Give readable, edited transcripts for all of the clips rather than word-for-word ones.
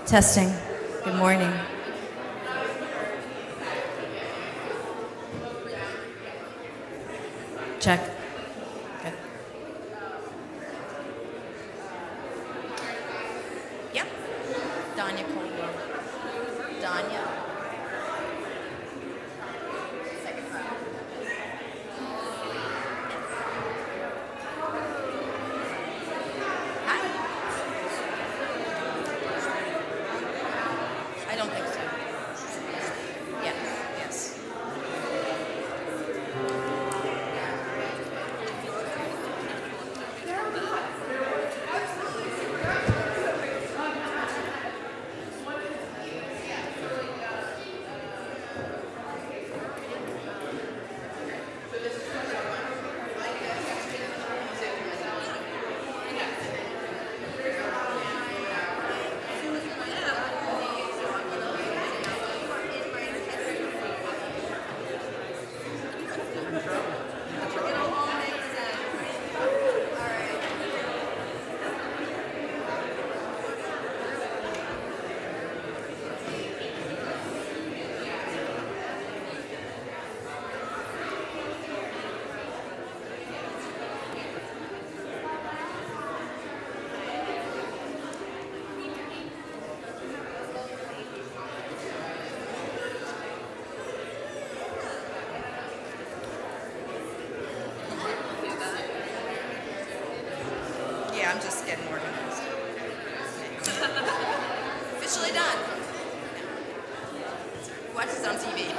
Testing. Good morning. Check. Good. Yep. Danya Colwell. Danya. Second row. Hi. I don't think so. Yeah. Yes. Yeah, I'm just getting organized. Officially done. Watch this on TV.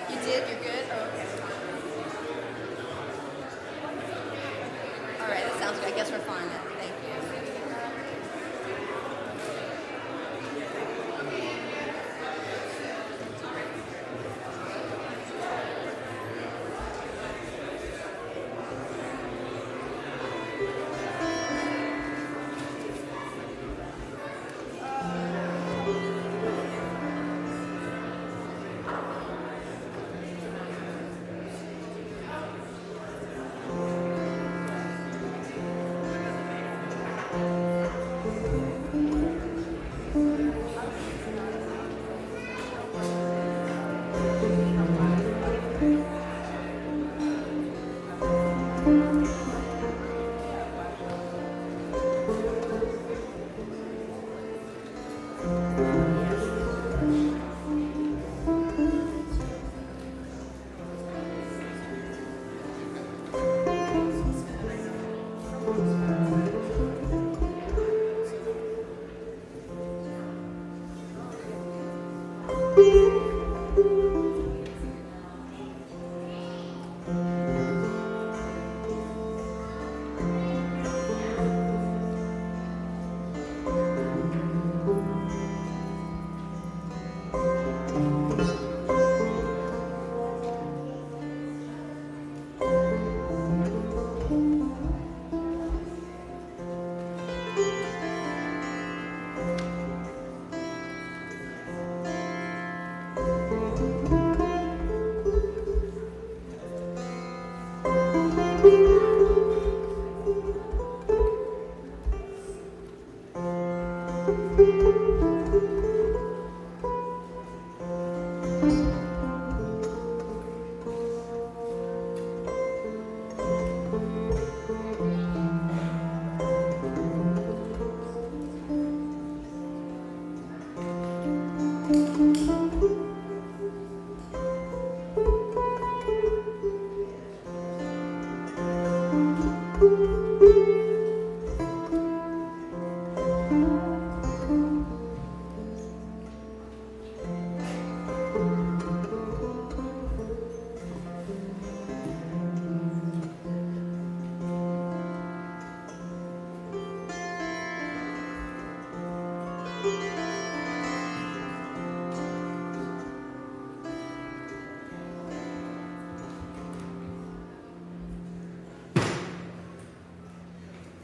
You did? You're good? Oh, okay. All right, that sounds good. I guess we're fine then. Thank you.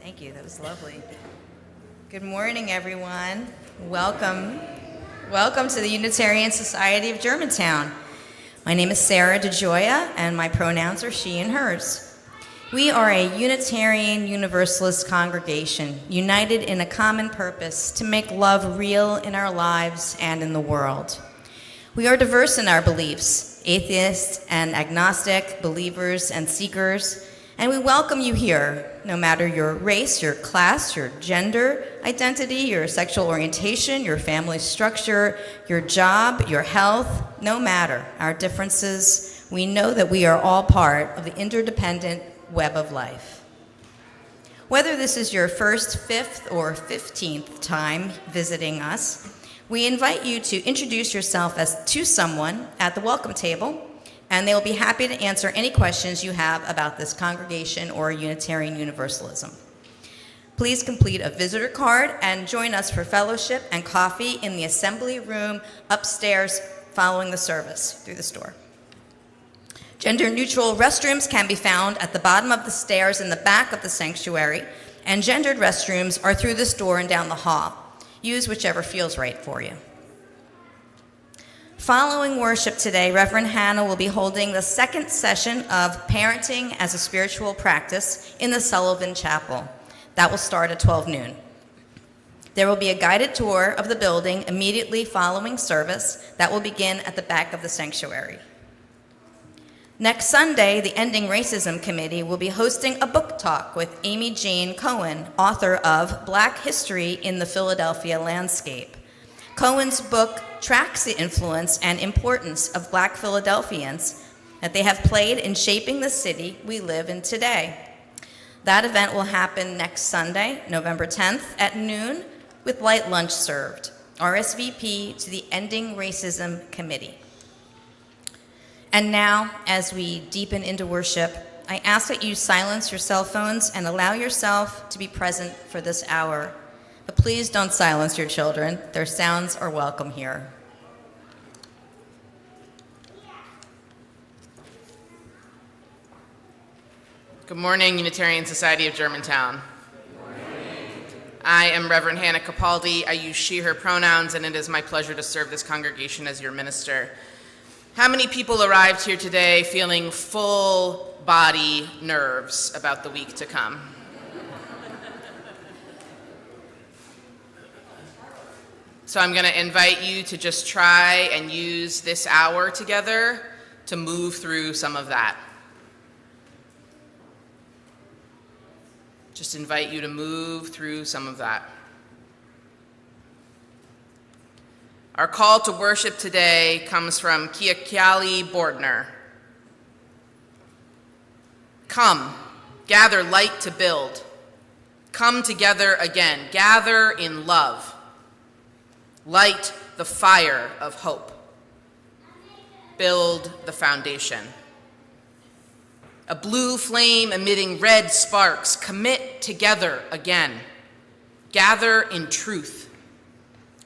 Thank you. That was lovely. Good morning, everyone. Welcome. Welcome to the Unitarian Society of Germantown. My name is Sarah DeGioia, and my pronouns are she and hers. We are a Unitarian Universalist congregation, united in a common purpose to make love real in our lives and in the world. We are diverse in our beliefs, atheists and agnostic, believers and seekers, and we welcome you here, no matter your race, your class, your gender identity, your sexual orientation, your family structure, your job, your health, no matter our differences. We know that we are all part of the interdependent web of life. Whether this is your first, fifth, or 15th time visiting us, we invite you to introduce yourself to someone at the welcome table, and they will be happy to answer any questions you have about this congregation or Unitarian Universalism. Please complete a visitor card and join us for fellowship and coffee in the assembly room upstairs following the service through this door. Gender-neutral restrooms can be found at the bottom of the stairs in the back of the sanctuary, and gendered restrooms are through this door and down the hall. Use whichever feels right for you. Following worship today, Reverend Hannah will be holding the second session of Parenting as a Spiritual Practice in the Sullivan Chapel. That will start at 12 noon. There will be a guided tour of the building immediately following service that will begin at the back of the sanctuary. Next Sunday, the Ending Racism Committee will be hosting a book talk with Amy Jane Cohen, author of Black History in the Philadelphia Landscape. Cohen's book tracks the influence and importance of Black Philadelphians that they have played in shaping the city we live in today. That event will happen next Sunday, November 10th at noon with light lunch served. RSVP to the Ending Racism Committee. And now, as we deepen into worship, I ask that you silence your cell phones and allow yourself to be present for this hour. But please don't silence your children. Their sounds are welcome here. Good morning, Unitarian Society of Germantown. I am Reverend Hannah Capaldi. I use she, her pronouns, and it is my pleasure to serve this congregation as your minister. How many people arrived here today feeling full body nerves about the week to come? So I'm going to invite you to just try and use this hour together to move through some of that. Just invite you to move through some of that. Our call to worship today comes from Kiakiali Bordner. Come, gather light to build. Come together again, gather in love. Light the fire of hope. Build the foundation. A blue flame emitting red sparks, commit together again. Gather in truth.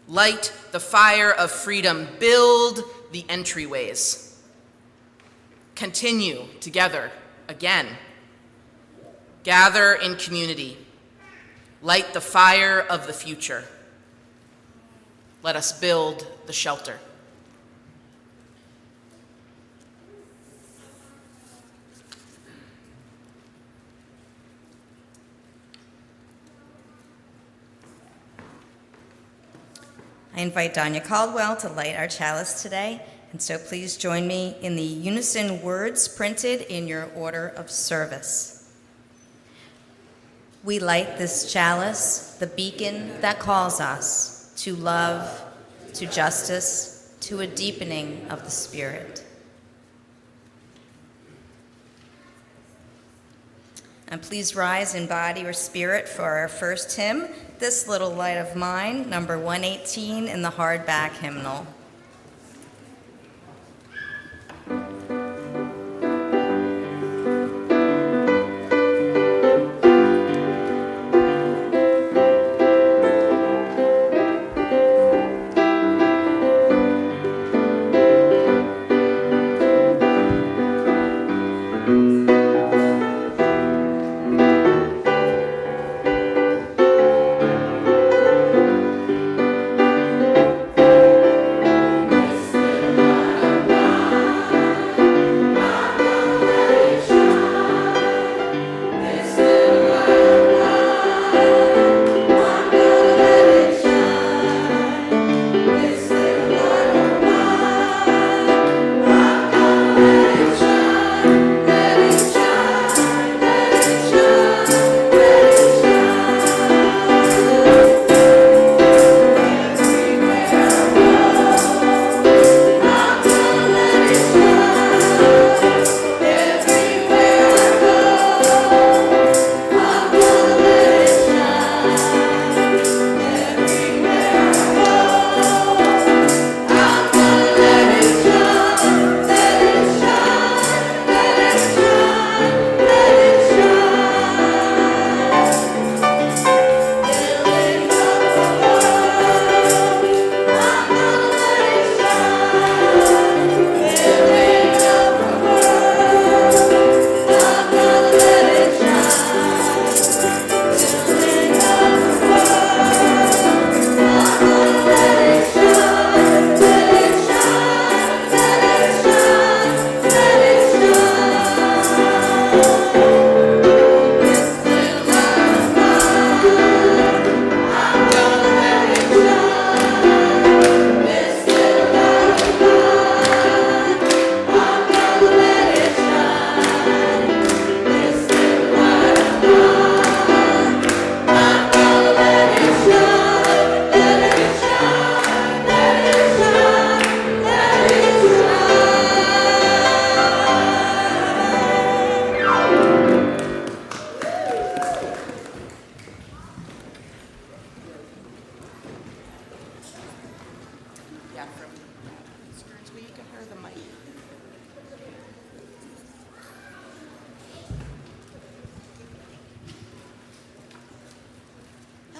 Light the fire of freedom, build the entryways. Continue together again. Gather in community. Light the fire of the future. Let us build the shelter. I invite Danya Caldwell to light our chalice today, and so please join me in the unison words printed in your order of service. We light this chalice, the beacon that calls us to love, to justice, to a deepening of the Spirit. And please rise in body or spirit for our first hymn, This Little Light of Mine, number 118 in the hardback hymnal.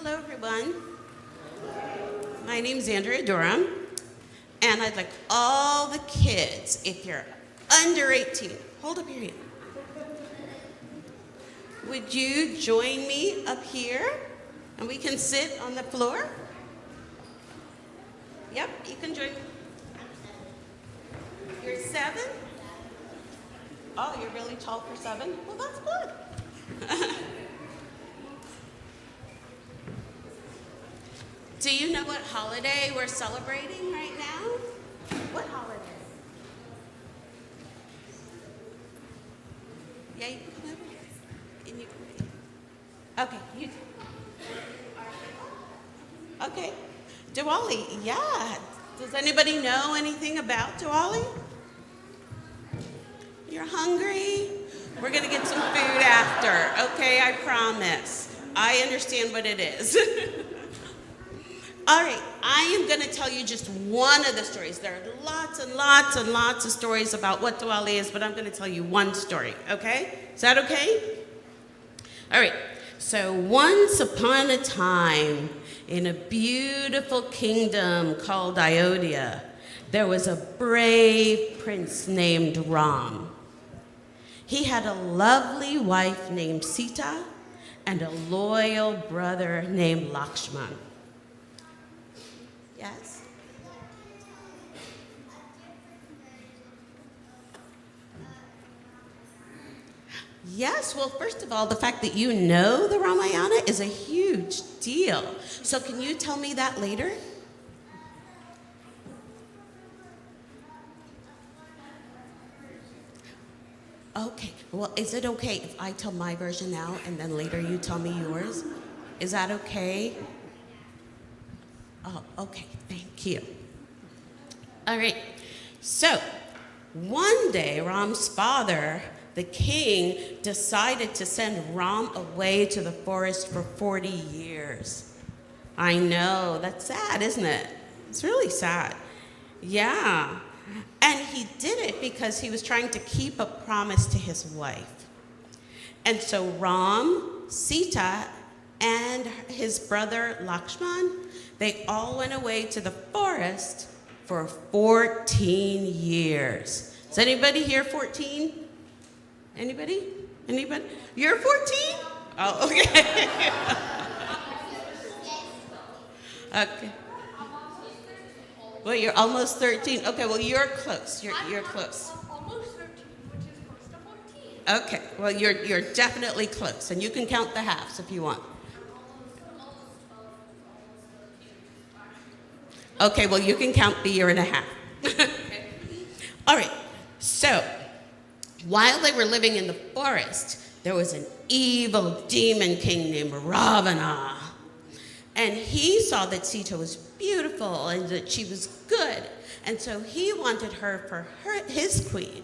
Hello, everyone. My name's Andrea Durham, and I'd like all the kids, if you're under 18, hold up your hand. Would you join me up here, and we can sit on the floor? Yep, you can join me. You're 7? Oh, you're really tall for 7? Well, that's good. Do you know what holiday we're celebrating right now? What holiday? Yeah, you can come over here. And you can. Okay, you. Okay, Diwali. Yeah. Does anybody know anything about Diwali? You're hungry? We're gonna get some food after. Okay, I promise. I understand what it is. All right, I am going to tell you just one of the stories. There are lots and lots and lots of stories about what Diwali is, but I'm going to tell you one story, okay? Is that okay? All right, so once upon a time, in a beautiful kingdom called Ayodhya, there was a brave prince named Ram. He had a lovely wife named Sita and a loyal brother named Lakshman. Yes? Yes, well, first of all, the fact that you know the Ramayana is a huge deal. So can you tell me that later? Okay, well, is it okay if I tell my version now and then later you tell me yours? Is that okay? Oh, okay, thank you. All right. So, one day, Ram's father, the king, decided to send Ram away to the forest for 40 years. I know, that's sad, isn't it? It's really sad. Yeah. And he did it because he was trying to keep a promise to his wife. And so Ram, Sita, and his brother Lakshman, they all went away to the forest for 14 years. Is anybody here 14? Anybody? Anybody? You're 14? Oh, okay. Okay. Well, you're almost 13. Okay, well, you're close. You're close. Almost 13, which is close to 14. Okay, well, you're definitely close, and you can count the halves if you want. Okay, well, you can count the year and a half. All right, so while they were living in the forest, there was an evil demon king named Ravana. And he saw that Sita was beautiful and that she was good. And so he wanted her for his queen.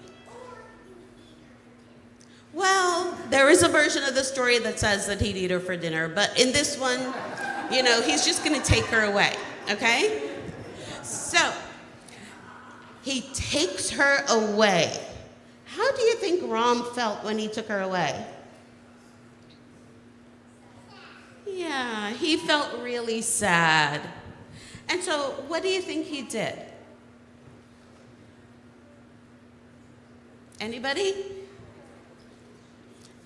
Well, there is a version of the story that says that he'd eat her for dinner. But in this one, he's just going to take her away. Okay? So, he takes her away. How do you think Ram felt when he took her away? Yeah, he felt really sad. And so, what do you think he did? Anybody?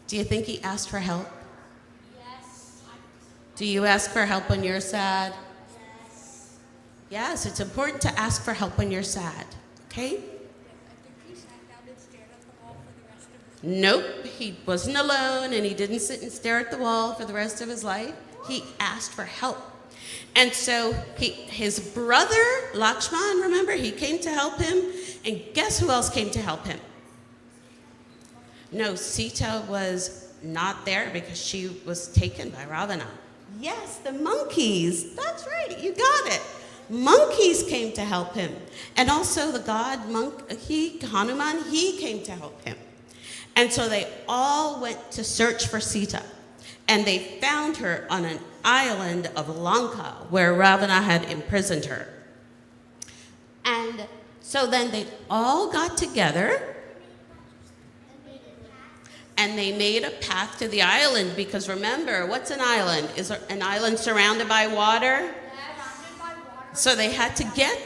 Do you think he asked for help? Yes. Do you ask for help when you're sad? Yes. Yes, it's important to ask for help when you're sad, okay? I think he sat down and stared at the wall for the rest of his life. Nope, he wasn't alone and he didn't sit and stare at the wall for the rest of his life. He asked for help. And so his brother, Lakshman, remember, he came to help him. And guess who else came to help him? No, Sita was not there because she was taken by Ravana. Yes, the monkeys. That's right, you got it. Monkeys came to help him. And also the god Hanuman, he came to help him. And so they all went to search for Sita. And they found her on an island of Lanka where Ravana had imprisoned her. And so then they all got together and they made a path to the island because remember, what's an island? Is an island surrounded by water? So they had to get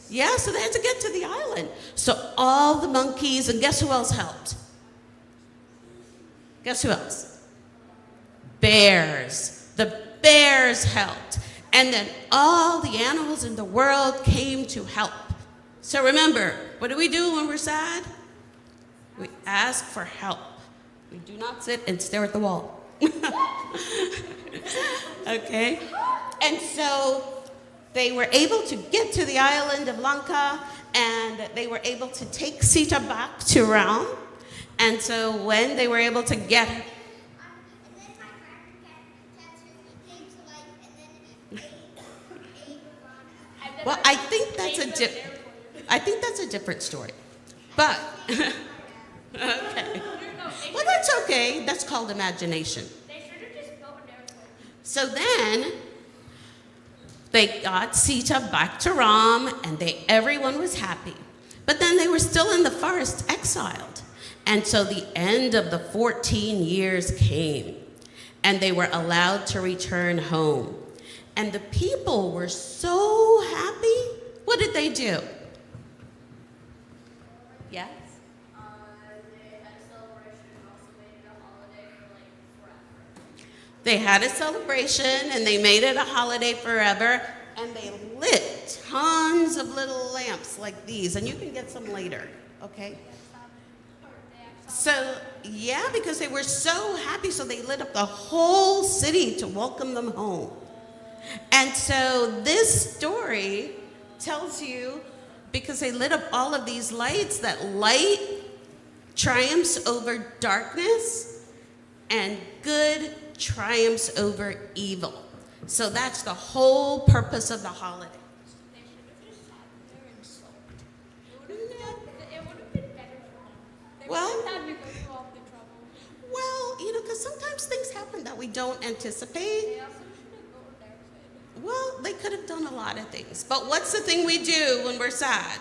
to the island. So all the monkeys, and guess who else helped? Guess who else? Bears. The bears helped. And then all the animals in the world came to help. So remember, what do we do when we're sad? We ask for help. We do not sit and stare at the wall. Okay? And so they were able to get to the island of Lanka and they were able to take Sita back to Ram. And so when they were able to get her, well, I think that's a different story. But okay. Well, that's okay. That's called imagination. So then they got Sita back to Ram and everyone was happy. But then they were still in the forest exiled. And so the end of the 14 years came and they were allowed to return home. And the people were so happy. What did they do? Yes? They had a celebration and they made it a holiday forever. And they lit tons of little lamps like these. And you can get some later, okay? So, yeah, because they were so happy, so they lit up the whole city to welcome them home. And so this story tells you, because they lit up all of these lights, that light triumphs over darkness and good triumphs over evil. So that's the whole purpose of the holiday. happened that we don't anticipate? Well, they could have done a lot of things. But what's the thing we do when we're sad?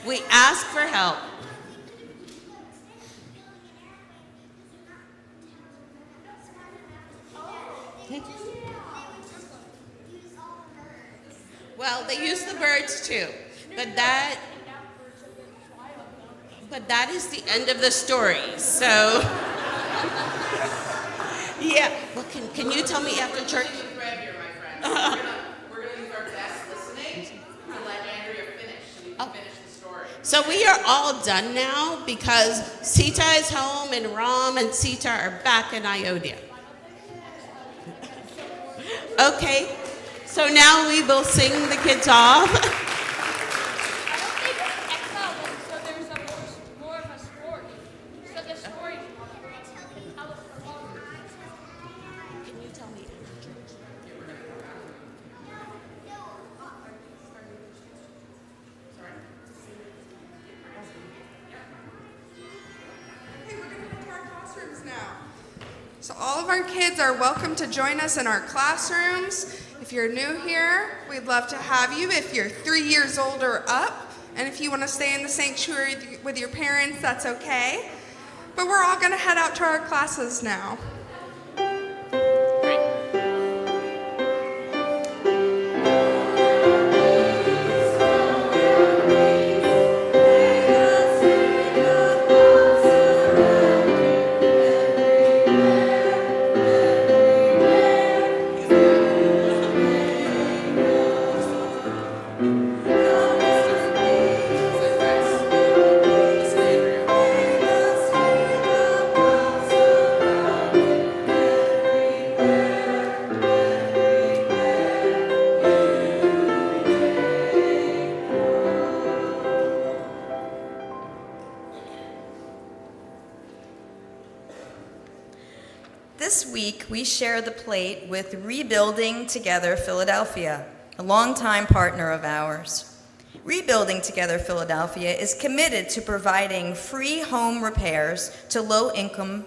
We ask for help. Well, they use the birds too, but that is the end of the story. So, yeah. Well, can you tell me after church? Thread here, my friend. We're gonna use our best listening to let Andrea finish, so we can finish the story. So we are all done now because Sita is home and Ram and Sita are back in Ayodhya. Okay, so now we will sing the kids off. I don't think it's excel, so there's more of a story. So the story. Can you tell me? Okay, we're going to go to our classrooms now. So all of our kids are welcome to join us in our classrooms. If you're new here, we'd love to have you. If you're 3 years old or up, and if you want to stay in the sanctuary with your parents, that's okay. But we're all going to head out to our classes now. This week, we share the plate with Rebuilding Together Philadelphia, a longtime partner of ours. Rebuilding Together Philadelphia is committed to providing free home repairs to low-income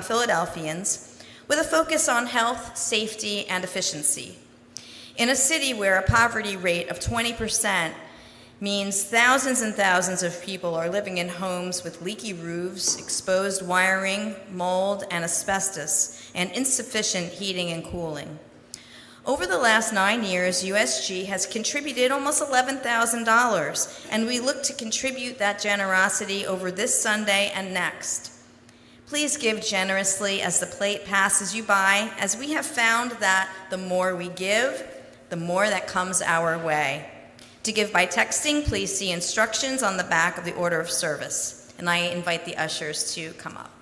Philadelphians with a focus on health, safety, and efficiency. In a city where a poverty rate of 20% means thousands and thousands of people are living in homes with leaky roofs, exposed wiring, mold, and asbestos, and insufficient heating and cooling. Over the last 9 years, USG has contributed almost $11,000, and we look to contribute that generosity over this Sunday and next. Please give generously as the plate passes you by, as we have found that the more we give, the more that comes our way. To give by texting, please see instructions on the back of the order of service. And I invite the ushers to come up.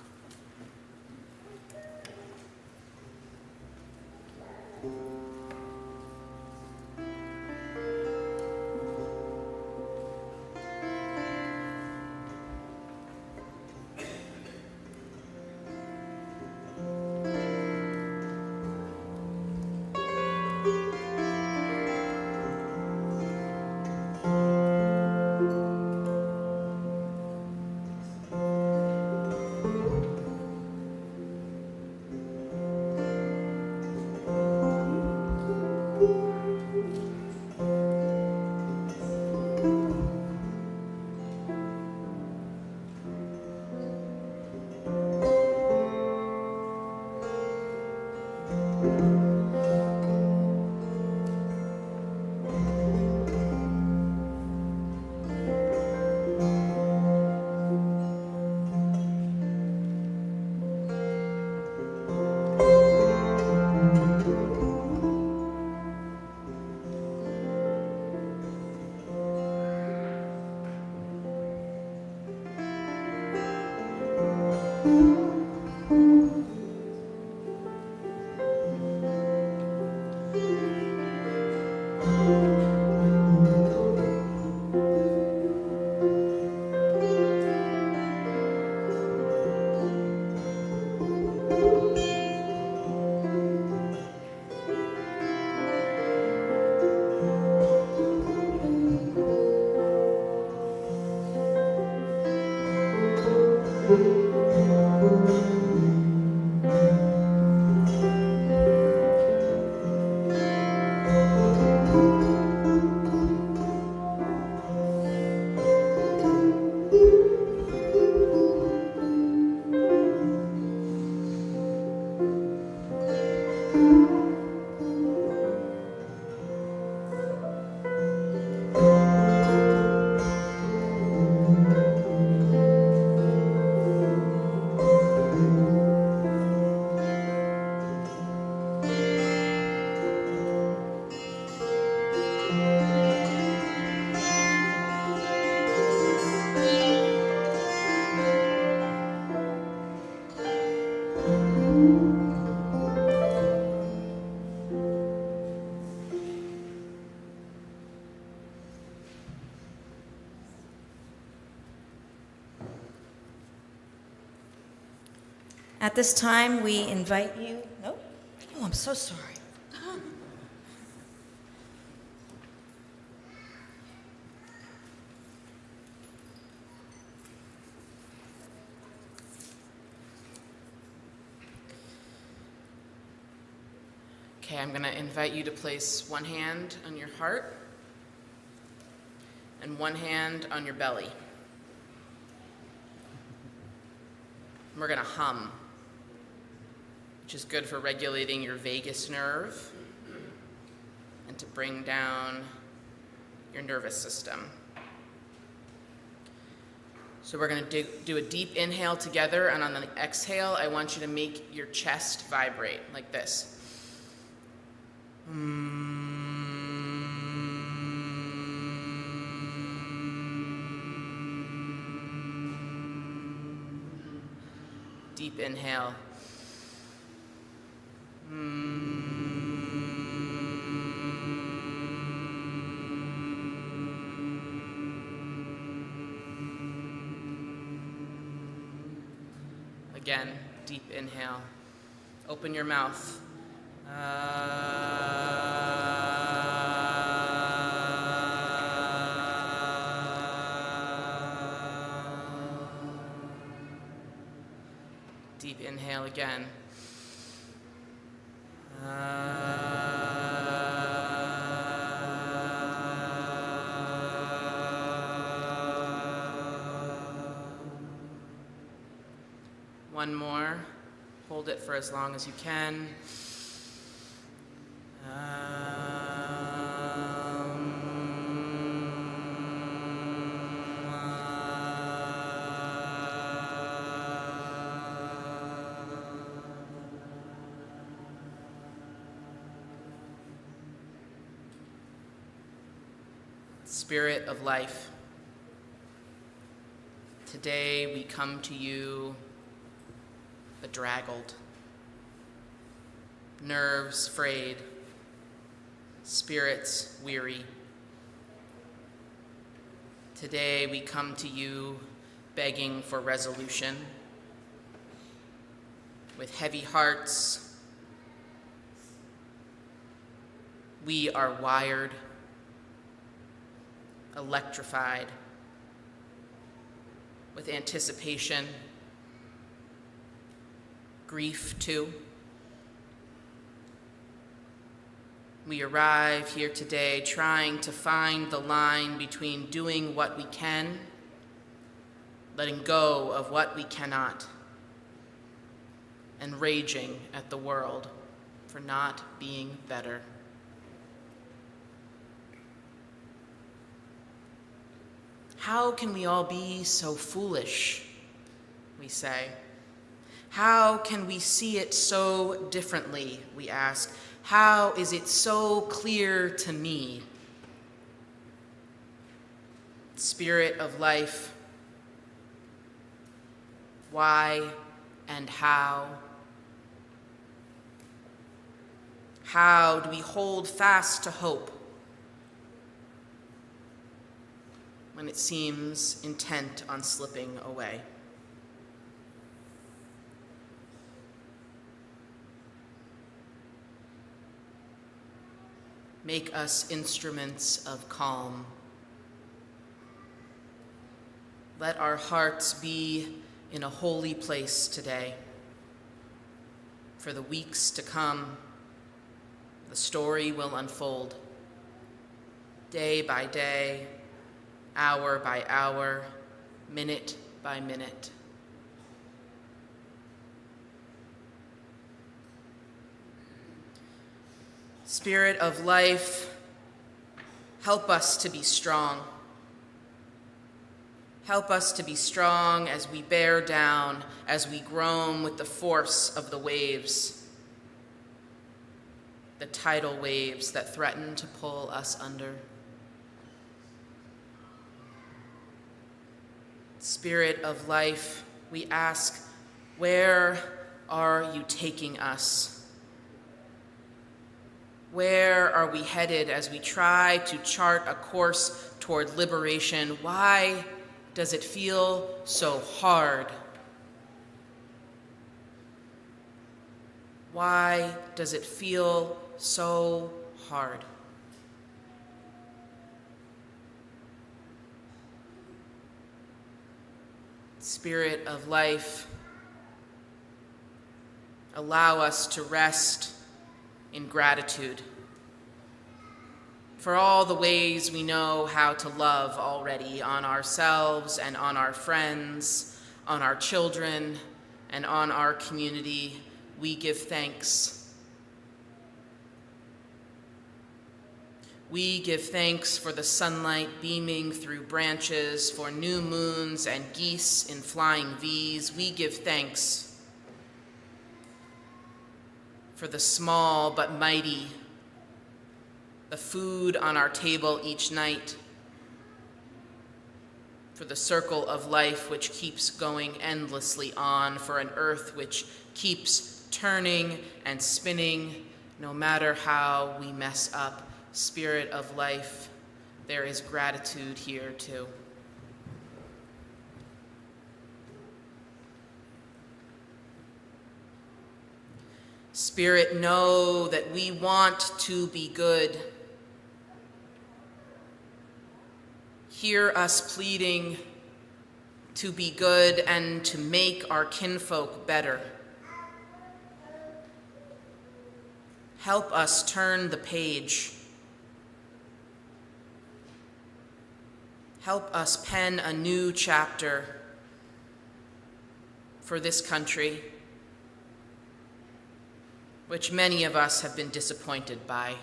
At this time, we invite you. Nope. Oh, I'm so sorry. Okay, I'm going to invite you to place one hand on your heart and one hand on your belly. We're going to hum, which is good for regulating your vagus nerve and to bring down your nervous system. So we're going to do a deep inhale together, and on the exhale, I want you to make your chest vibrate like this. Deep inhale. Again, deep inhale. Open your mouth. Deep inhale again. One more. Hold it for as long as you can. Spirit of life, today we come to you bedraggled, nerves frayed, spirits weary. Today we come to you begging for resolution. With heavy hearts, we are wired, electrified, with anticipation, grief too. We arrive here today trying to find the line between doing what we can, letting go of what we cannot, and raging at the world for not being better. How can we all be so foolish, we say? How can we see it so differently, we ask? How is it so clear to me? Spirit of life, why and how? How do we hold fast to hope when it seems intent on slipping away? Make us instruments of calm. Let our hearts be in a holy place today. For the weeks to come, the story will unfold. Day by day, hour by hour, minute by minute. Spirit of life, help us to be strong. Help us to be strong as we bear down, as we groan with the force of the waves, the tidal waves that threaten to pull us under. Spirit of life, we ask, where are you taking us? Where are we headed as we try to chart a course toward liberation? Why does it feel so hard? Why does it feel so hard? Spirit of life, allow us to rest in gratitude for all the ways we know how to love already on ourselves and on our friends, on our children, and on our community. We give thanks. We give thanks for the sunlight beaming through branches, for new moons and geese in flying V's. We give thanks for the small but mighty, the food on our table each night, for the circle of life which keeps going endlessly on, for an earth which keeps turning and spinning no matter how we mess up. Spirit of life, there is gratitude here too. Spirit, know that we want to be good. Hear us pleading to be good and to make our kinfolk better. Help us turn the page. Help us pen a new chapter for this country, which many of us have been disappointed by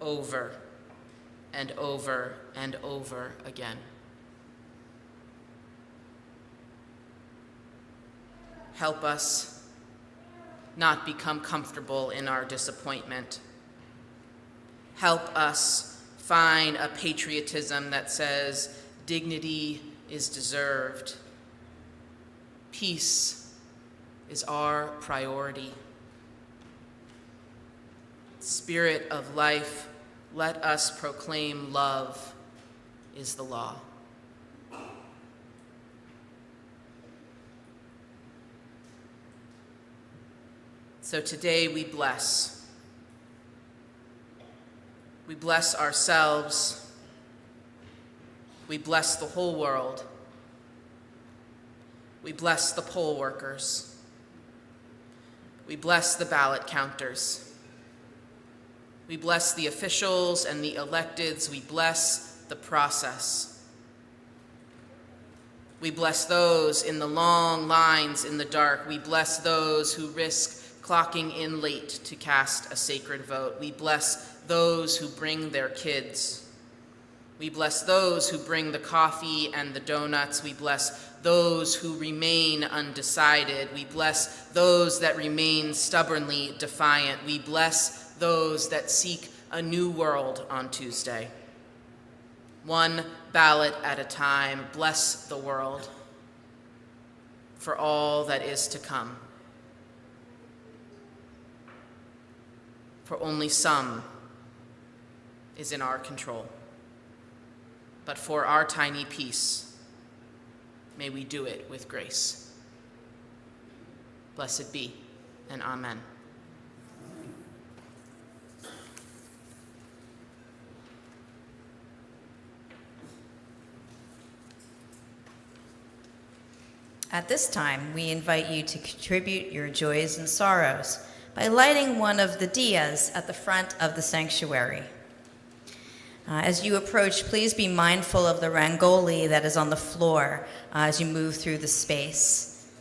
over and over and over again. Help us not become comfortable in our disappointment. Help us find a patriotism that says dignity is deserved. Peace is our priority. Spirit of life, let us proclaim love is the law. So today we bless. We bless ourselves. We bless the whole world. We bless the poll workers. We bless the ballot counters. We bless the officials and the electeds. We bless the process. We bless those in the long lines in the dark. We bless those who risk clocking in late to cast a sacred vote. We bless those who bring their kids. We bless those who bring the coffee and the donuts. We bless those who remain undecided. We bless those that remain stubbornly defiant. We bless those that seek a new world on Tuesday. One ballot at a time, bless the world for all that is to come. For only some is in our control. But for our tiny piece, may we do it with grace. Blessed be, and amen. At this time, we invite you to contribute your joys and sorrows by lighting one of the diyas at the front of the sanctuary. As you approach, please be mindful of the rangoli that is on the floor as you move through the space.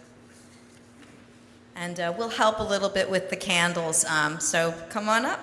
And we'll help a little bit with the candles, so come on up.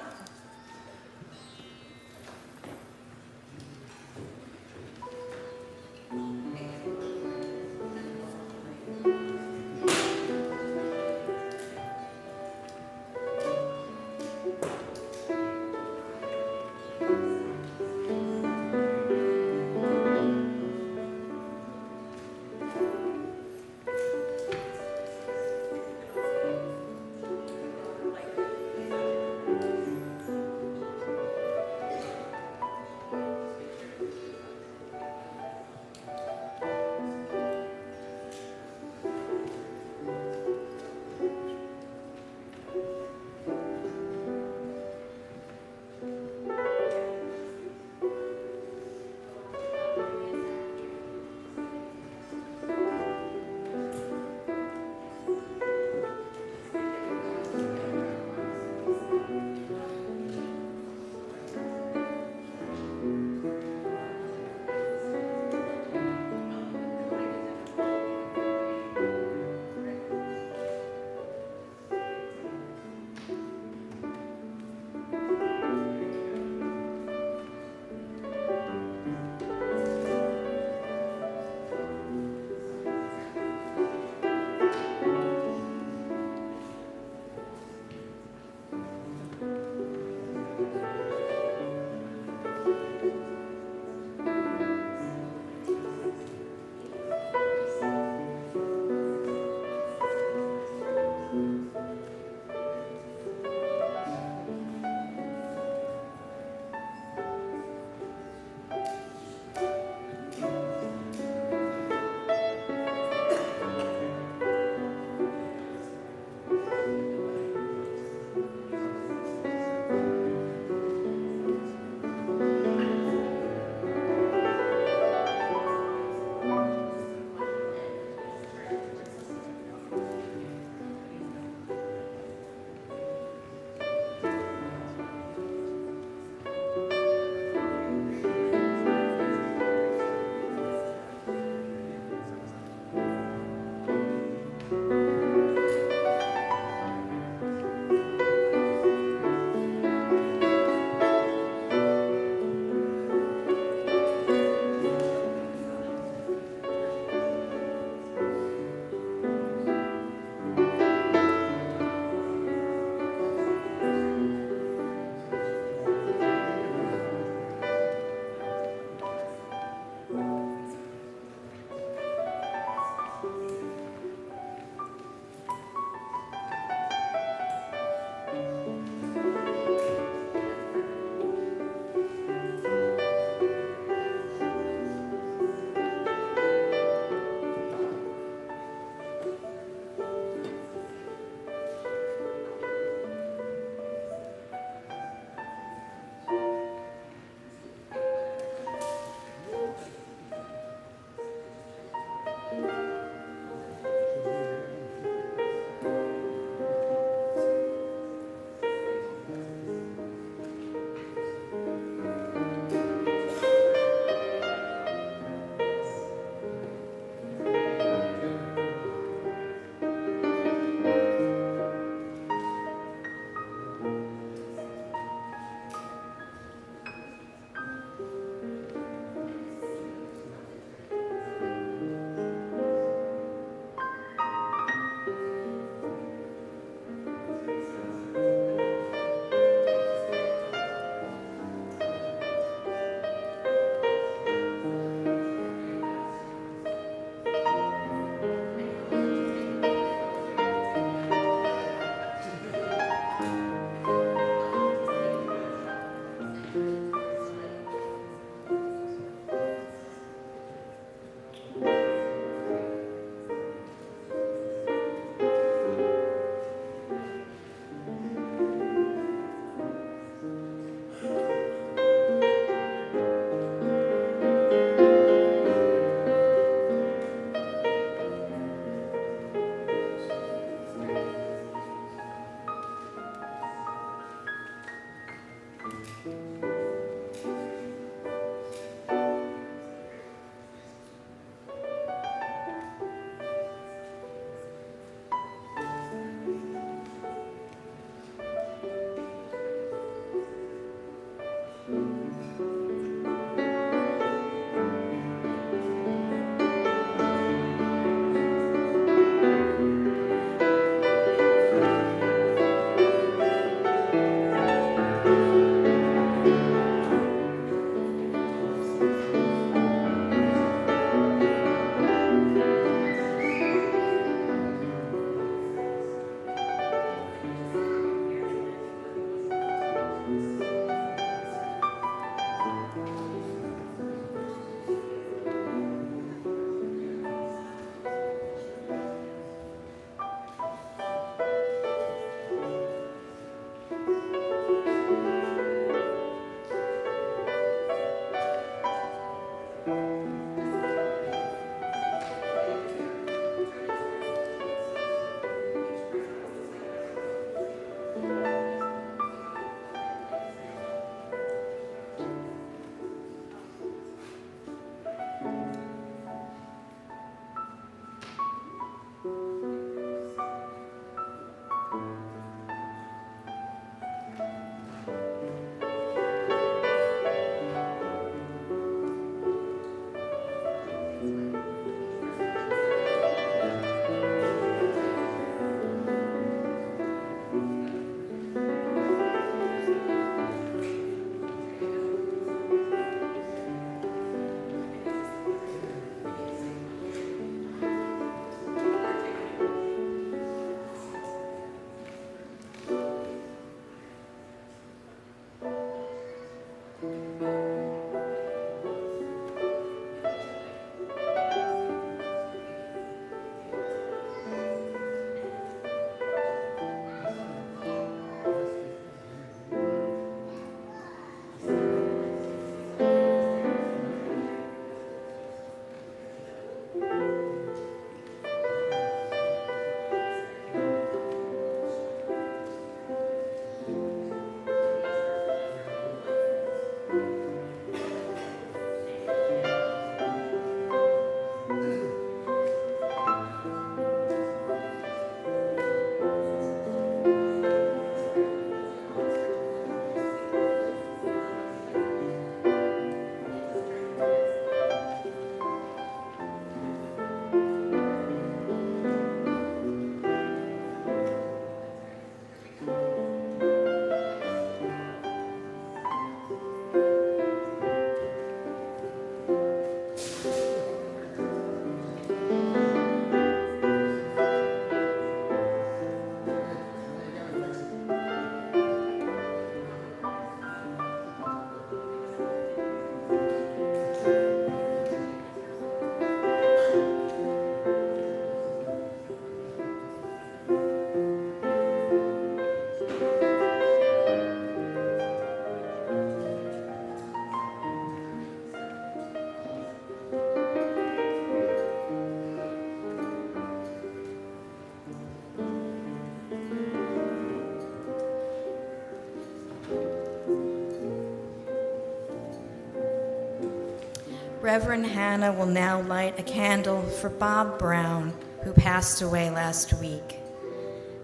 Reverend Hannah will now light a candle for Bob Brown, who passed away last week.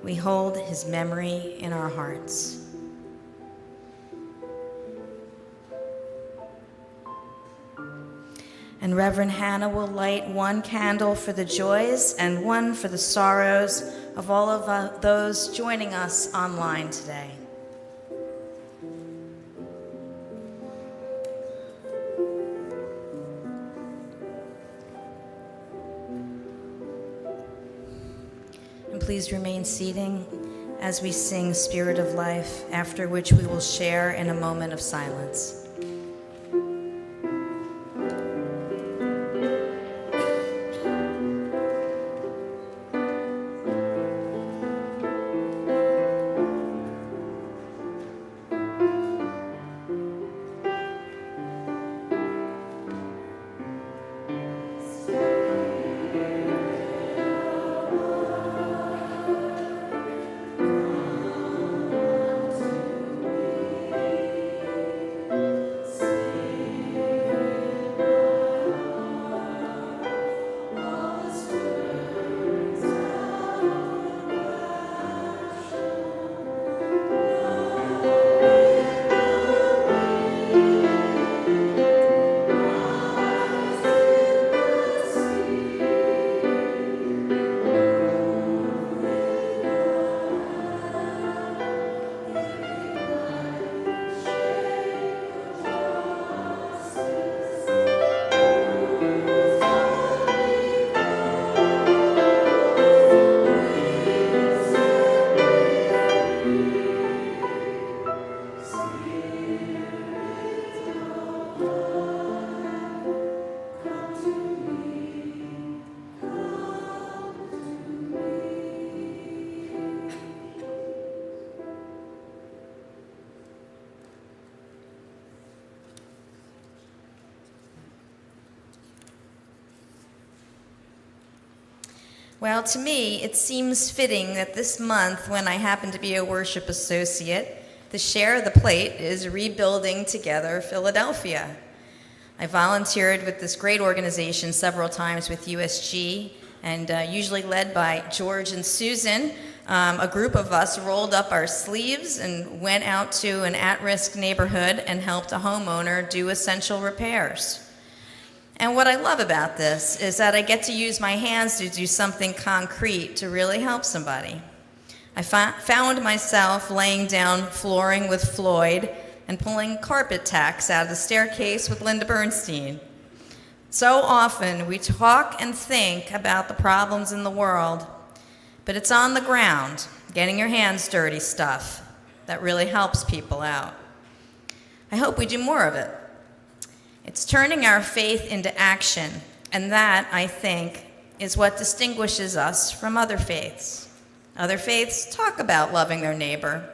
We hold his memory in our hearts. And Reverend Hannah will light one candle for the joys and one for the sorrows of all of those joining us online today. And please remain seating as we sing Spirit of Life, after which we will share in a moment of silence. Well, to me, it seems fitting that this month, when I happen to be a worship associate, the Share the Plate is Rebuilding Together Philadelphia. I volunteered with this great organization several times with USG, and usually led by George and Susan. A group of us rolled up our sleeves and went out to an at-risk neighborhood and helped a homeowner do essential repairs. And what I love about this is that I get to use my hands to do something concrete to really help somebody. I found myself laying down flooring with Floyd and pulling carpet tacks out of the staircase with Linda Bernstein. So often we talk and think about the problems in the world, but it's on the ground, getting your hands dirty stuff, that really helps people out. I hope we do more of it. It's turning our faith into action, and that, I think, is what distinguishes us from other faiths. Other faiths talk about loving their neighbor,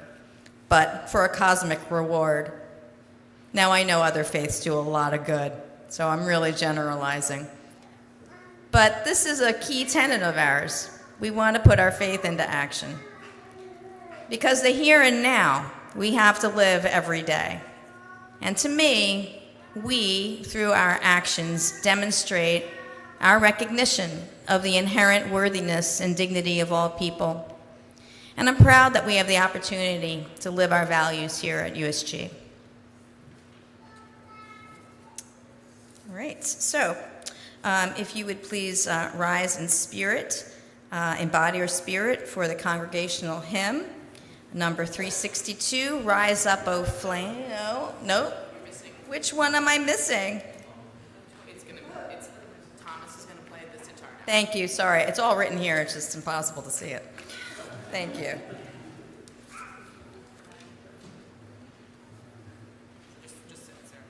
but for a cosmic reward. Now, I know other faiths do a lot of good, so I'm really generalizing. But this is a key tenet of ours. We want to put our faith into action. Because the here and now, we have to live every day. And to me, we, through our actions, demonstrate our recognition of the inherent worthiness and dignity of all people. And I'm proud that we have the opportunity to live our values here at USG. All right, so if you would please rise in spirit, embody your spirit for the congregational hymn, number 362, Rise Up, O Flame. No. Which one am I missing? Thomas is going to play this guitar now. Thank you, sorry. It's all written here, it's just impossible to see it. Thank you. Just sit, Sarah.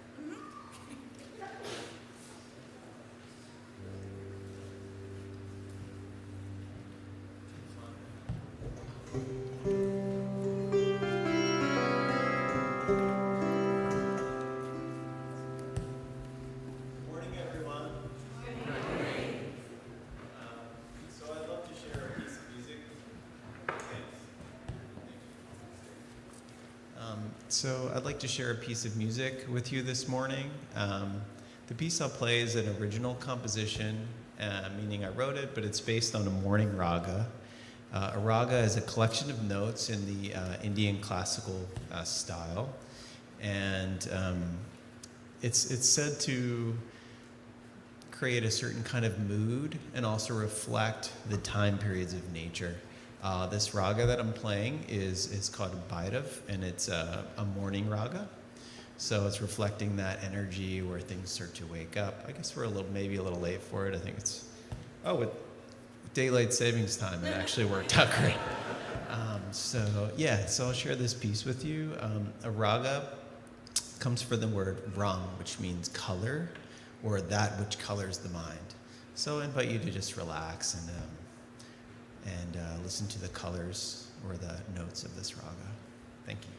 Morning, everyone. So I'd love to share a piece of music. So I'd like to share a piece of music with you this morning. The The piece I'll play is an original composition, meaning I wrote it, but it's based on a morning raga. A raga is a collection of notes in the Indian classical style, and it's said to create a certain kind of mood and also reflect the time periods of nature. This raga that I'm playing is called Bhairav, and it's a morning raga. So it's reflecting that energy where things start to wake up. I guess we're maybe a little late for it. I think it's, with daylight savings time, it actually worked out great. So I'll share this piece with you. A raga comes from the word rang, which means color, or that which colors the mind. So I invite you to just relax and listen to the colors or the notes of this raga. Thank you.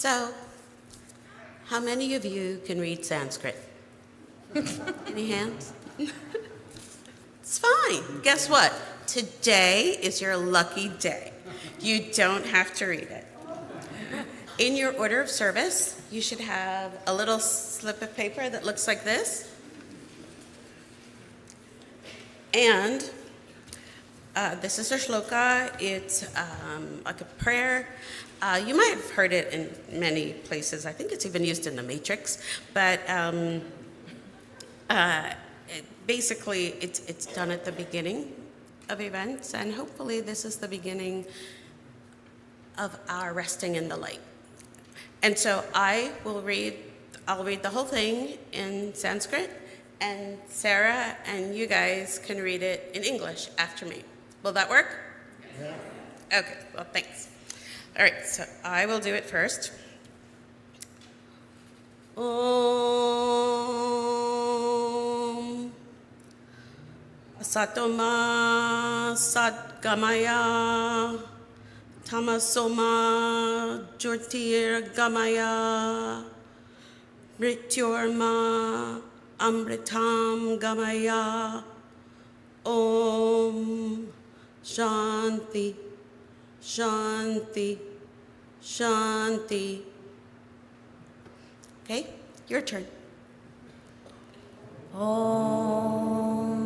So, how many of you can read Sanskrit? Any hands? It's fine. Guess what? Today is your lucky day. You don't have to read it. In your order of service, you should have a little slip of paper that looks like this. And this is a shloka. It's like a prayer. You might have heard it in many places. I think it's even used in The Matrix. But basically, it's done at the beginning of events, and hopefully this is the beginning of our resting in the light. And so I'll read the whole thing in Sanskrit, and Sarah and you guys can read it in English after me. Will that work? Yeah. Okay, well, thanks. All right, so I will do it first. Om Satoma Sadgamaya Tamasoma Jyotirgamaya Mrityorma Amritam Gamaya Om Shanti Shanti Shanti. Okay, your turn. Om.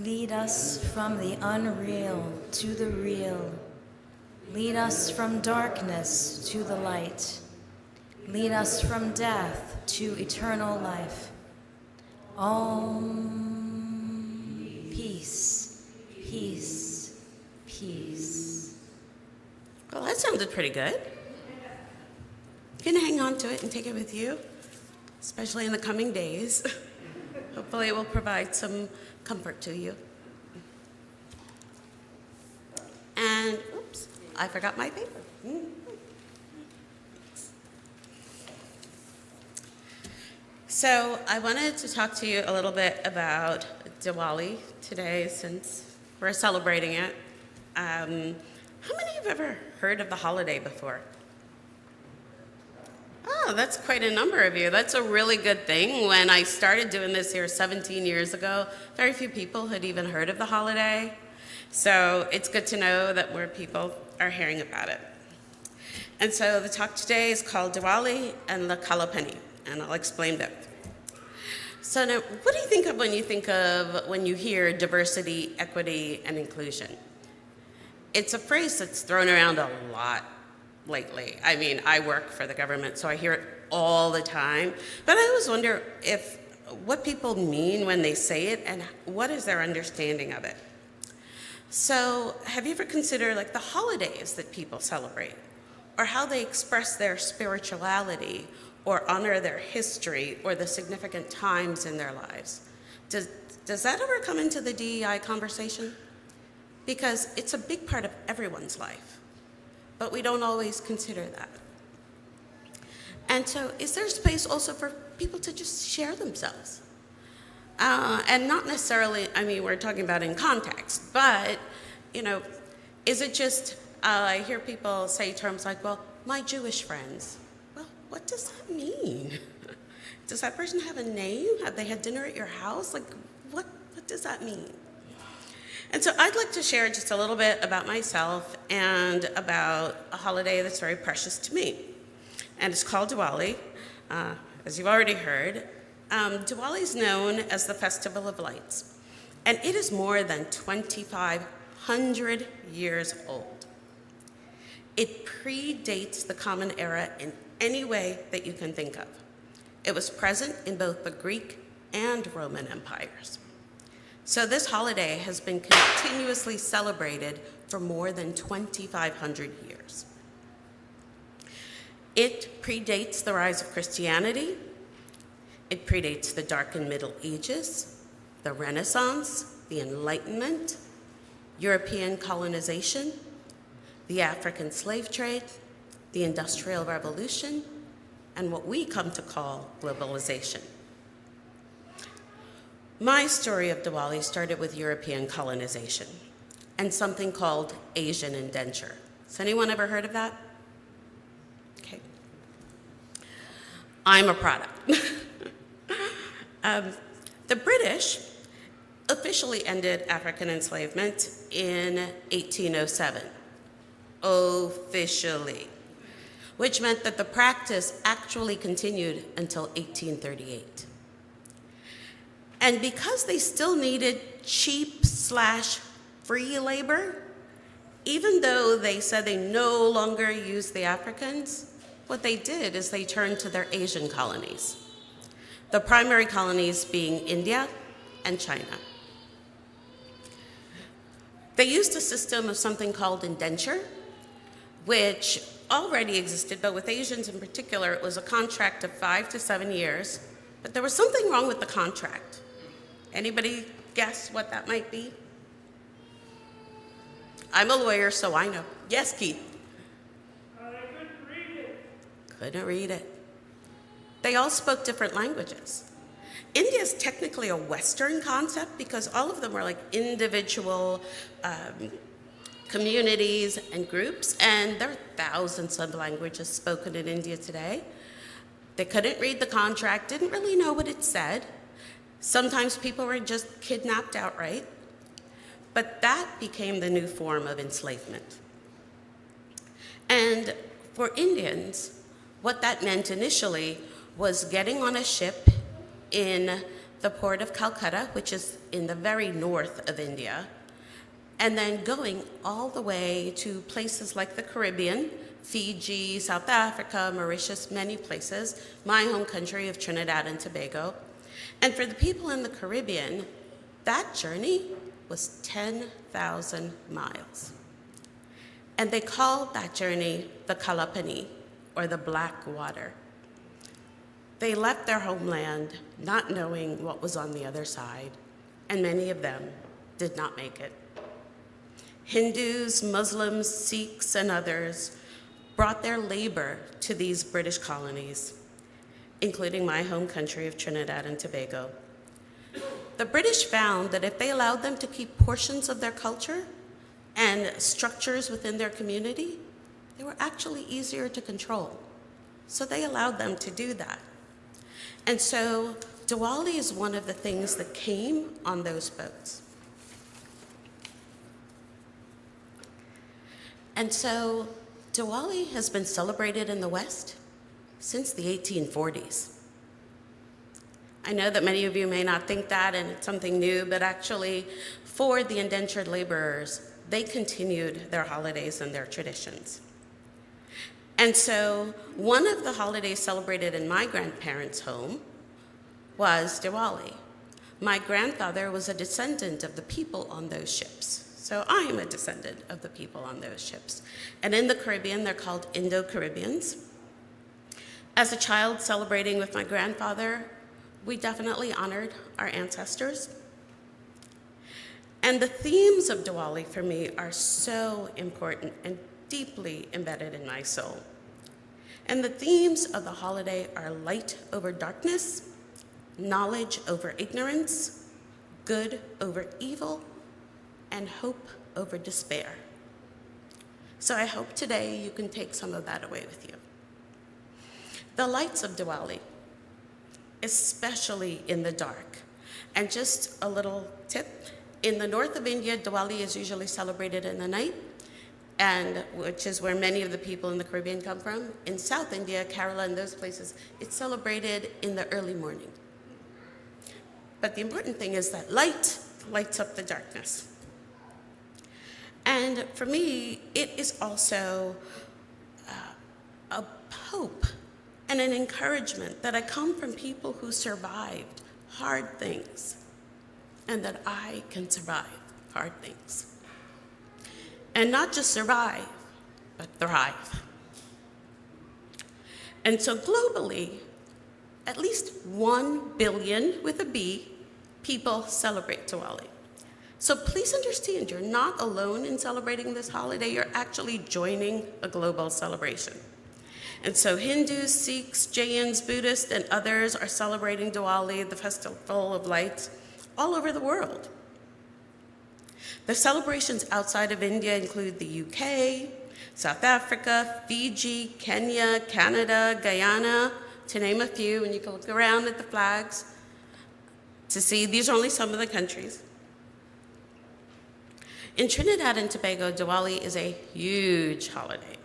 Lead us from the unreal to the real. Lead us from darkness to the light. Lead us from death to eternal life. Om. Peace, peace, peace. Well, that sounded pretty good. You can hang on to it and take it with you, especially in the coming days. Hopefully it will provide some comfort to you. And, oops, I forgot my paper. So I wanted to talk to you a little bit about Diwali today, since we're celebrating it. How many have ever heard of the holiday before? Oh, that's quite a number of you. That's a really good thing. When I started doing this here 17 years ago, very few people had even heard of the holiday. So it's good to know that more people are hearing about it. And so the talk today is called Diwali and the Kalapani, and I'll explain that. So now, what do you think of when you hear diversity, equity, and inclusion? It's a phrase that's thrown around a lot lately. I mean, I work for the government, so I hear it all the time. But I always wonder what people mean when they say it, and what is their understanding of it. So have you ever considered like the holidays that people celebrate, or how they express their spirituality, or honor their history, or the significant times in their lives? Does that ever come into the DEI conversation? Because it's a big part of everyone's life, but we don't always consider that. And so is there space also for people to just share themselves? And not necessarily, I mean, we're talking about in context, but, is it just, I hear people say terms like, well, my Jewish friends. Well, what does that mean? Does that person have a name? Have they had dinner at your house? Like, what does that mean? And so I'd like to share just a little bit about myself and about a holiday that's very precious to me. And it's called Diwali, as you've already heard. Diwali is known as the Festival of Lights, and it is more than 2,500 years old. It predates the Common Era in any way that you can think of. It was present in both the Greek and Roman empires. So this holiday has been continuously celebrated for more than 2,500 years. It predates the rise of Christianity. It predates the Dark and Middle Ages, the Renaissance, the Enlightenment, European colonization, the African slave trade, the Industrial Revolution, and what we come to call globalization. My story of Diwali started with European colonization and something called Asian indenture. Has anyone ever heard of that? Okay. I'm a product. The British officially ended African enslavement in 1807. Officially. Which meant that the practice actually continued until 1838. And because they still needed cheap/free labor, even though they said they no longer used the Africans, what they did is they turned to their Asian colonies. The primary colonies being India and China. They used a system of something called indenture, which already existed, but with Asians in particular, it was a contract of 5 to 7 years. But there was something wrong with the contract. Anybody guess what that might be? I'm a lawyer, so I know. Yes, Keith? I couldn't read it. Couldn't read it. They all spoke different languages. India is technically a Western concept because all of them were like individual communities and groups, and there are thousands of languages spoken in India today. They couldn't read the contract, didn't really know what it said. Sometimes people were just kidnapped outright. But that became the new form of enslavement. And for Indians, what that meant initially was getting on a ship in the port of Calcutta, which is in the very north of India, and then going all the way to places like the Caribbean, Fiji, South Africa, Mauritius, many places, my home country of Trinidad and Tobago. And for the people in the Caribbean, that journey was 10,000 miles. And they called that journey the Kalapani, or the Black Water. They left their homeland not knowing what was on the other side, and many of them did not make it. Hindus, Muslims, Sikhs, and others brought their labor to these British colonies, including my home country of Trinidad and Tobago. The British found that if they allowed them to keep portions of their culture and structures within their community, they were actually easier to control. So they allowed them to do that. And so Diwali is one of the things that came on those boats. And so Diwali has been celebrated in the West since the 1840s. I know that many of you may not think that, and it's something new, but actually, for the indentured laborers, they continued their holidays and their traditions. And so, one of the holidays celebrated in my grandparents' home was Diwali. My grandfather was a descendant of the people on those ships. So I am a descendant of the people on those ships. And in the Caribbean, they're called Indo-Caribbeans. As a child celebrating with my grandfather, we definitely honored our ancestors. And the themes of Diwali for me are so important and deeply embedded in my soul. And the themes of the holiday are light over darkness, knowledge over ignorance, good over evil, and hope over despair. So I hope today you can take some of that away with you. The lights of Diwali, especially in the dark. And just a little tip, in the north of India, Diwali is usually celebrated in the night, and which is where many of the people in the Caribbean come from. In South India, Kerala, and those places, it's celebrated in the early morning. But the important thing is that light lights up the darkness. And for me, it is also a hope and an encouragement that I come from people who survived hard things, and that I can survive hard things. And not just survive, but thrive. And so globally, at least 1 billion, with a B, people celebrate Diwali. So please understand, you're not alone in celebrating this holiday, you're actually joining a global celebration. And so Hindus, Sikhs, Jains, Buddhists, and others are celebrating Diwali, the festival of lights, all over the world. The celebrations outside of India include the UK, South Africa, Fiji, Kenya, Canada, Guyana, to name a few, and you can look around at the flags to see these are only some of the countries. In Trinidad and Tobago, Diwali is a huge holiday.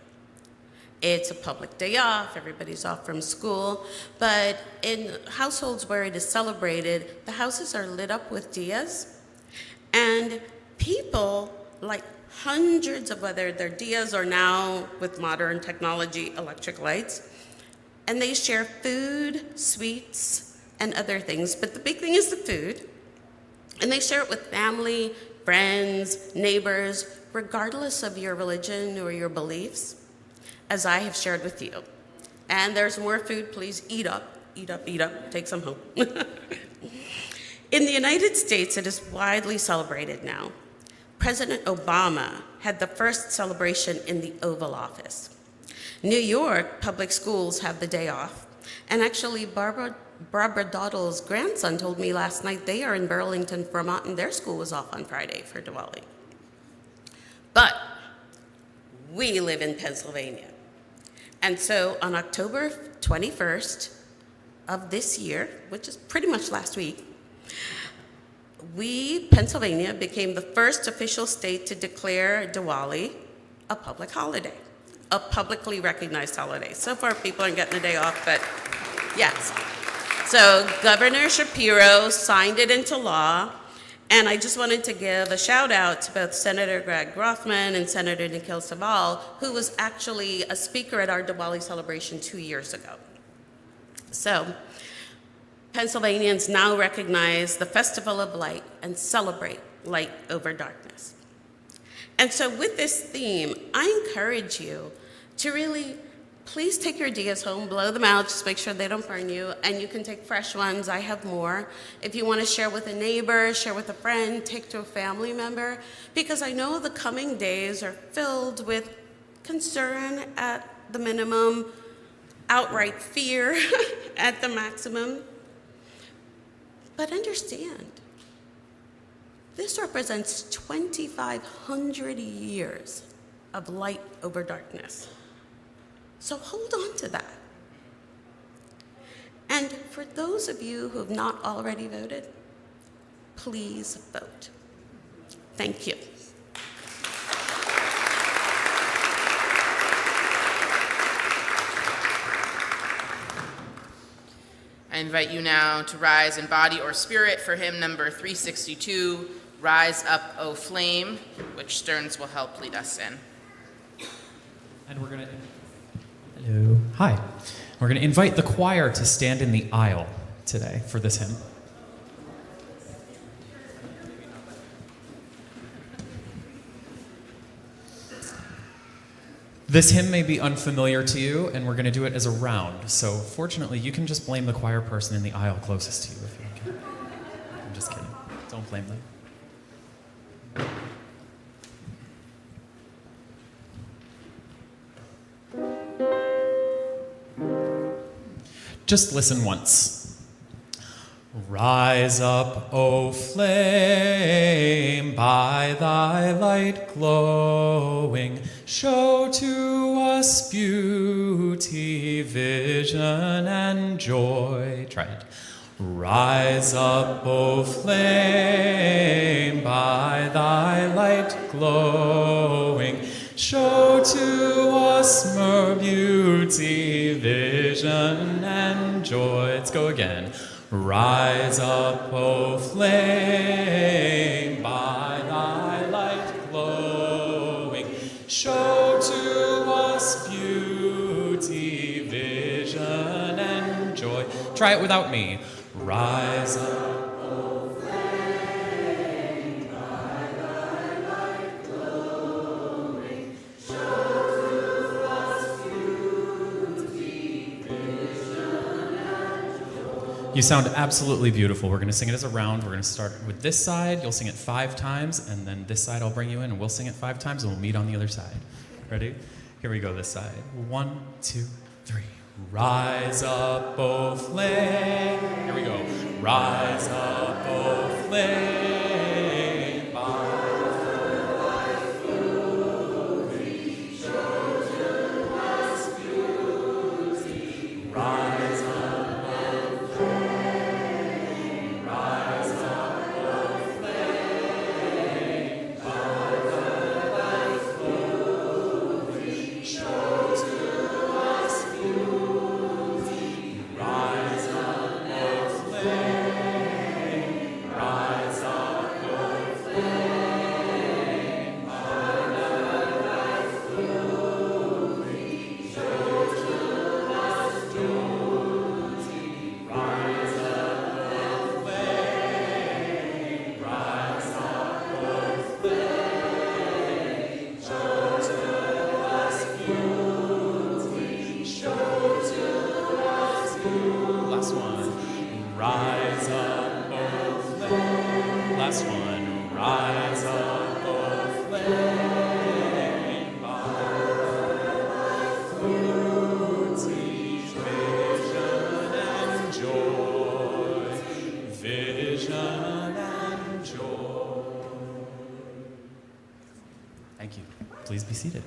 It's a public day off, everybody's off from school, but in households where it is celebrated, the houses are lit up with diyas, and people light hundreds of, whether they're diyas or now with modern technology, electric lights, and they share food, sweets, and other things, but the big thing is the food, and they share it with family, friends, neighbors, regardless of your religion or your beliefs, as I have shared with you. And there's more food, please eat up, eat up, eat up, take some home. In the United States, it is widely celebrated now. President Obama had the first celebration in the Oval Office. New York public schools have the day off, and actually Barbara Doddle's grandson told me last night they are in Burlington, Vermont, and their school was off on Friday for Diwali. But we live in Pennsylvania. And so on October 21st of this year, which is pretty much last week, Pennsylvania, became the first official state to declare Diwali a public holiday, a publicly recognized holiday. So far, people aren't getting the day off, but yes. So Governor Shapiro signed it into law, and I just wanted to give a shout out to both Senator Greg Rothman and Senator Nikhil Saval, who was actually a speaker at our Diwali celebration 2 years ago. So Pennsylvanians now recognize the Festival of Light and celebrate light over darkness. And so with this theme, I encourage you to really please take your diyas home, blow them out, just make sure they don't burn you, and you can take fresh ones. I have more. If you want to share with a neighbor, share with a friend, take to a family member, because I know the coming days are filled with concern at the minimum, outright fear at the maximum. But understand, this represents 2,500 years of light over darkness. So hold on to that. And for those of you who have not already voted, please vote. Thank you. I invite you now to rise in body or spirit for hymn number 362, Rise Up, O Flame, which Stearns will help lead us in. And we're going to... Hello. Hi. We're going to invite the choir to stand in the aisle today for this hymn. This hymn may be unfamiliar to you, and we're going to do it as a round. So fortunately, you can just blame the choir person in the aisle closest to you if you want. I'm just kidding. Don't blame them. Just listen once. Rise up, O flame, by thy light glowing, show to us beauty, vision, and joy. Try it. Rise up, O flame, by thy light glowing, show to us more beauty, vision, and joy. Let's go again. Rise up, O flame, by thy light glowing, show to us beauty, vision, and joy. Try it without me. Rise up. You sound absolutely beautiful. We're going to sing it as a round. We're going to start with this side. You'll sing it 5 times, and then this side I'll bring you in, and we'll sing it 5 times, and we'll meet on the other side. Ready? Here we go, this side. 1, 2, 3. Rise up, O flame. Here we go. Rise up, O flame. By the light glory, show rise up a flaming fire, who teach vision and joy, vision and joy. Thank you. Please be seated.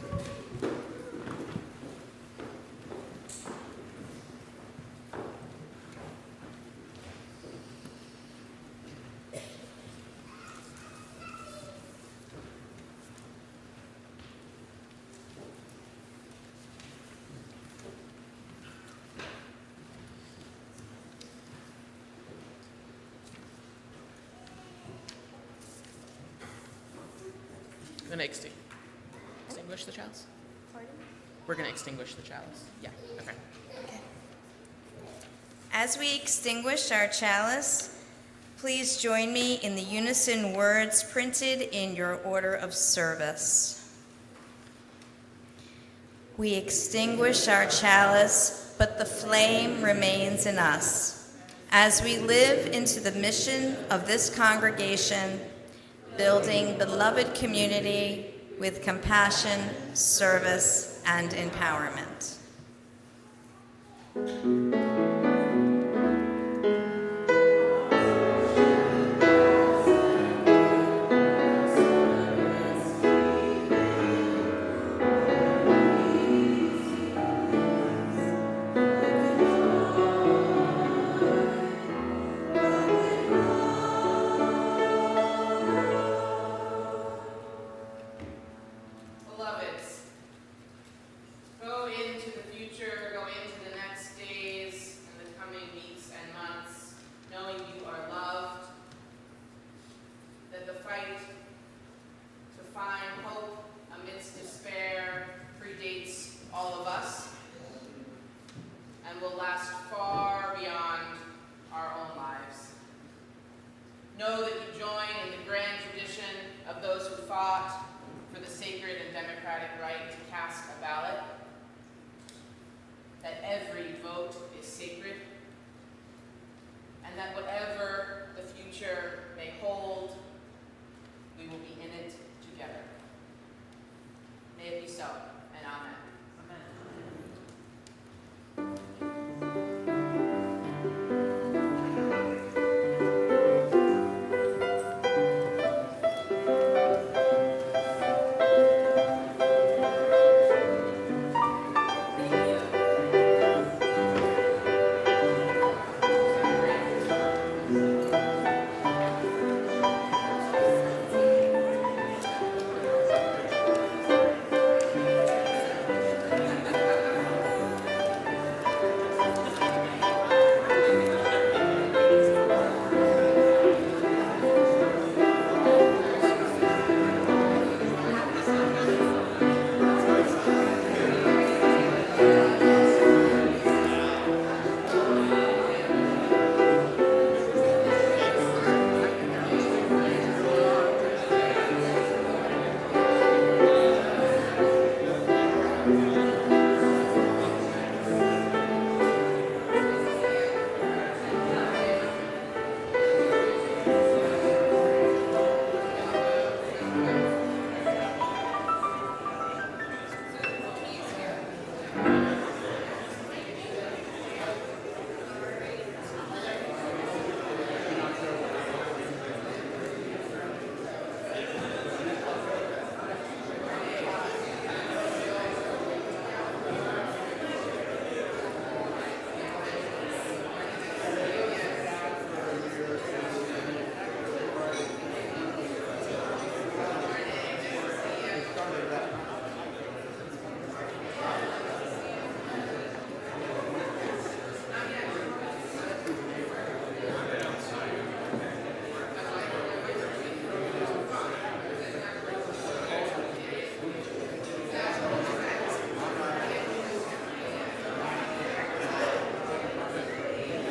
We're going to extinguish the chalice? We're going to extinguish the chalice. Yeah, okay. As we extinguish our chalice, please join me in the unison words printed in your order of service. We extinguish our chalice, but the flame remains in us. As we live into the mission of this congregation, building beloved community with compassion, service, and empowerment. Beloveds, go into the future, go into the next days and the coming weeks and months, knowing you are loved, that the fight to find hope amidst despair predates all of us and will last far beyond our own lives. Know that you join in the grand tradition of those who fought for the sacred and democratic right to cast a ballot, that every vote is sacred, and that whatever the future may hold,